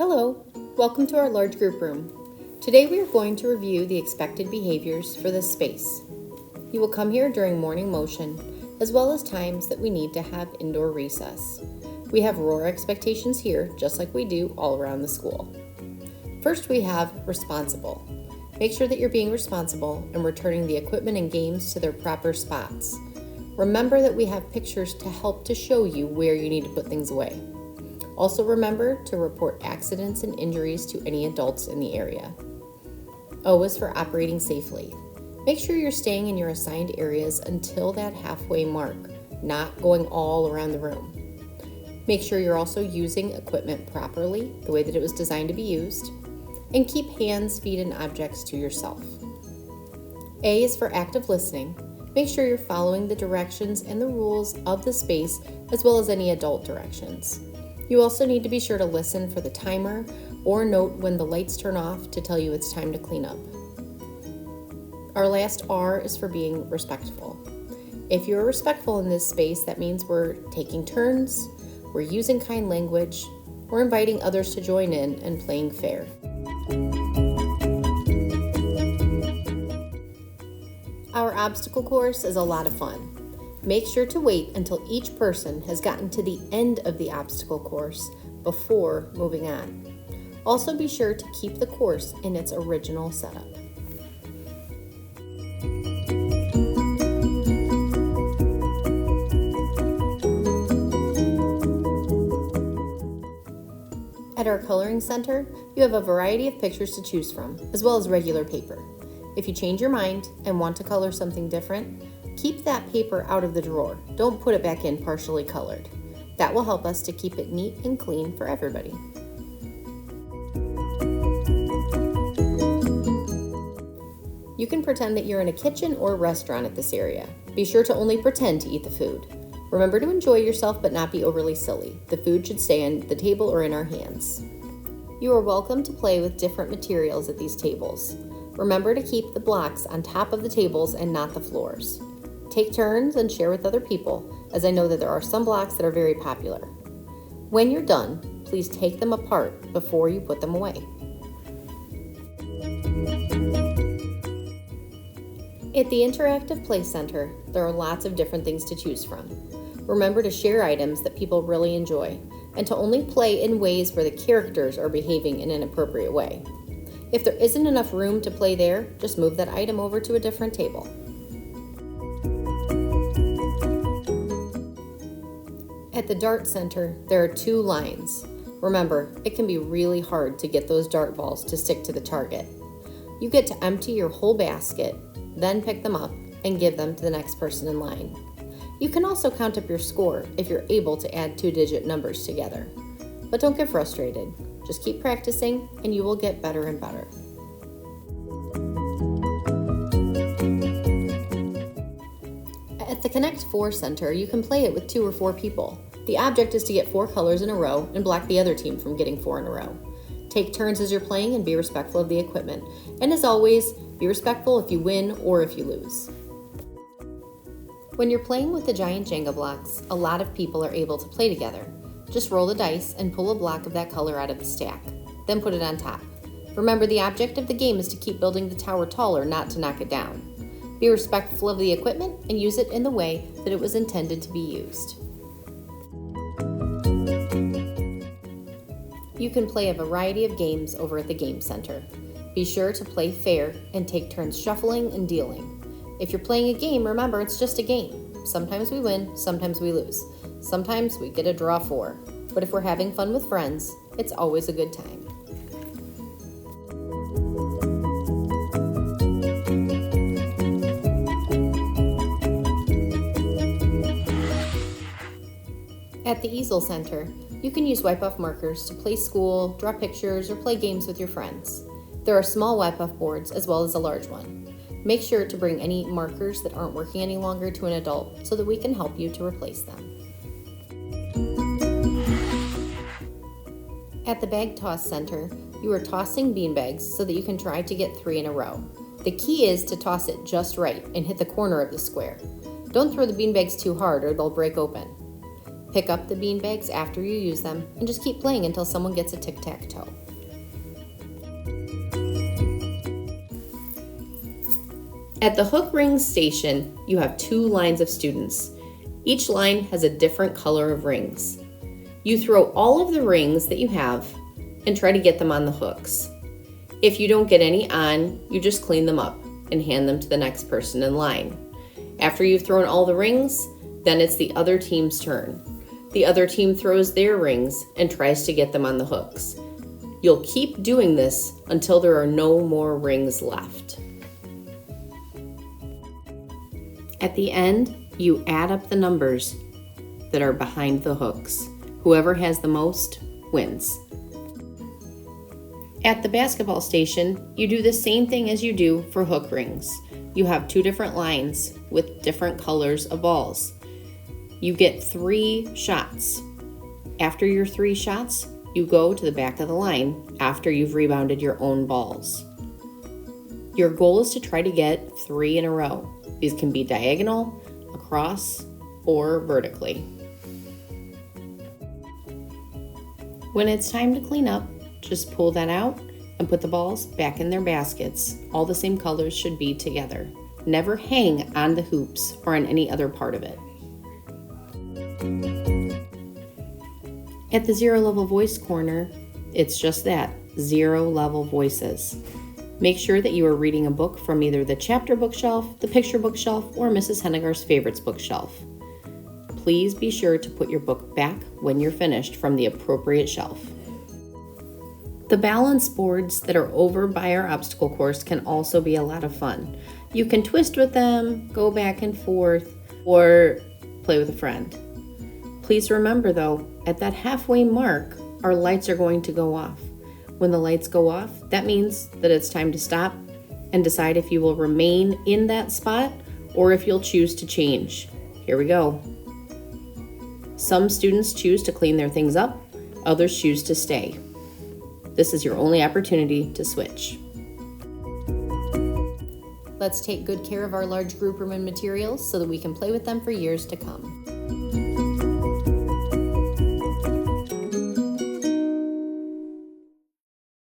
Hello, welcome to our large group room. Today we are going to review the expected behaviors for this space. You will come here during morning motion, as well as times that we need to have indoor recess. We have ROAR expectations here, just like we do all around the school. First we have responsible. Make sure that you're being responsible and returning the equipment and games to their proper spots. Remember that we have pictures to help to show you where you need to put things away. Also remember to report accidents and injuries to any adults in the area. O is for operating safely. Make sure you're staying in your assigned areas until that halfway mark, not going all around the room. Make sure you're also using equipment properly, the way that it was designed to be used, and keep hands, feet, and objects to yourself. A is for active listening. Make sure you're following the directions and the rules of the space as well as any adult directions. You also need to be sure to listen for the timer or note when the lights turn off to tell you it's time to clean up. Our last R is for being respectful. If you're respectful in this space, that means we're taking turns, we're using kind language, we're inviting others to join in and playing fair. Our obstacle course is a lot of fun. Make sure to wait until each person has gotten to the end of the obstacle course before moving on. Also be sure to keep the course in its original setup. At our coloring center, you have a variety of pictures to choose from, as well as regular paper. If you change your mind and want to color something different, keep that paper out of the drawer. Don't put it back in partially colored. That will help us to keep it neat and clean for everybody. You can pretend that you're in a kitchen or restaurant at this area. Be sure to only pretend to eat the food. Remember to enjoy yourself but not be overly silly. The food should stay on the table or in our hands. You are welcome to play with different materials at these tables. Remember to keep the blocks on top of the tables and not the floors. Take turns and share with other people, as I know that there are some blocks that are very popular. When you're done, please take them apart before you put them away. At the Interactive Play Center, there are lots of different things to choose from. Remember to share items that people really enjoy, and to only play in ways where the characters are behaving in an appropriate way. If there isn't enough room to play there, just move that item over to a different table. At the Dart Center, there are 2 lines. Remember, it can be really hard to get those dart balls to stick to the target. You get to empty your whole basket, then pick them up and give them to the next person in line. You can also count up your score if you're able to add 2-digit numbers together. But don't get frustrated. Just keep practicing and you will get better and better. At the Connect 4 Center, you can play it with 2 or 4 people. The object is to get 4 colors in a row and block the other team from getting 4 in a row. Take turns as you're playing and be respectful of the equipment. And as always, be respectful if you win or if you lose. When you're playing with the giant Jenga blocks, a lot of people are able to play together. Just roll the dice and pull a block of that color out of the stack. Then put it on top. Remember, the object of the game is to keep building the tower taller, not to knock it down. Be respectful of the equipment and use it in the way that it was intended to be used. You can play a variety of games over at the Game Center. Be sure to play fair and take turns shuffling and dealing. If you're playing a game, remember it's just a game. Sometimes we win, sometimes we lose. Sometimes we get a draw 4. But if we're having fun with friends, it's always a good time. At the Easel Center, you can use wipe-off markers to play school, draw pictures, or play games with your friends. There are small wipe-off boards as well as a large one. Make sure to bring any markers that aren't working any longer to an adult so that we can help you to replace them. At the Bag Toss Center, you are tossing beanbags so that you can try to get 3 in a row. The key is to toss it just right and hit the corner of the square. Don't throw the beanbags too hard or they'll break open. Pick up the beanbags after you use them and just keep playing until someone gets a tic-tac-toe. At the hook rings station, you have 2 lines of students. Each line has a different color of rings. You throw all of the rings that you have and try to get them on the hooks. If you don't get any on, you just clean them up and hand them to the next person in line. After you've thrown all the rings, then it's the other team's turn. The other team throws their rings and tries to get them on the hooks. You'll keep doing this until there are no more rings left. At the end, you add up the numbers that are behind the hooks. Whoever has the most wins. At the basketball station, you do the same thing as you do for hook rings. You have 2 different lines with different colors of balls. You get 3 shots. After your 3 shots, you go to the back of the line after you've rebounded your own balls. Your goal is to try to get 3 in a row. These can be diagonal, across, or vertically. When it's time to clean up, just pull that out and put the balls back in their baskets. All the same colors should be together. Never hang on the hoops or on any other part of it. At the Zero Level Voice Corner, it's just that, 0 level voices. Make sure that you are reading a book from either the chapter bookshelf, the picture bookshelf, or Mrs. Hennigar's favorites bookshelf. Please be sure to put your book back when you're finished from the appropriate shelf. The balance boards that are over by our obstacle course can also be a lot of fun. You can twist with them, go back and forth, or play with a friend. Please remember though, at that halfway mark, our lights are going to go off. When the lights go off, that means that it's time to stop and decide if you will remain in that spot or if you'll choose to change. Here we go. Some students choose to clean their things up, others choose to stay. This is your only opportunity to switch. Let's take good care of our large group room and materials so that we can play with them for years to come.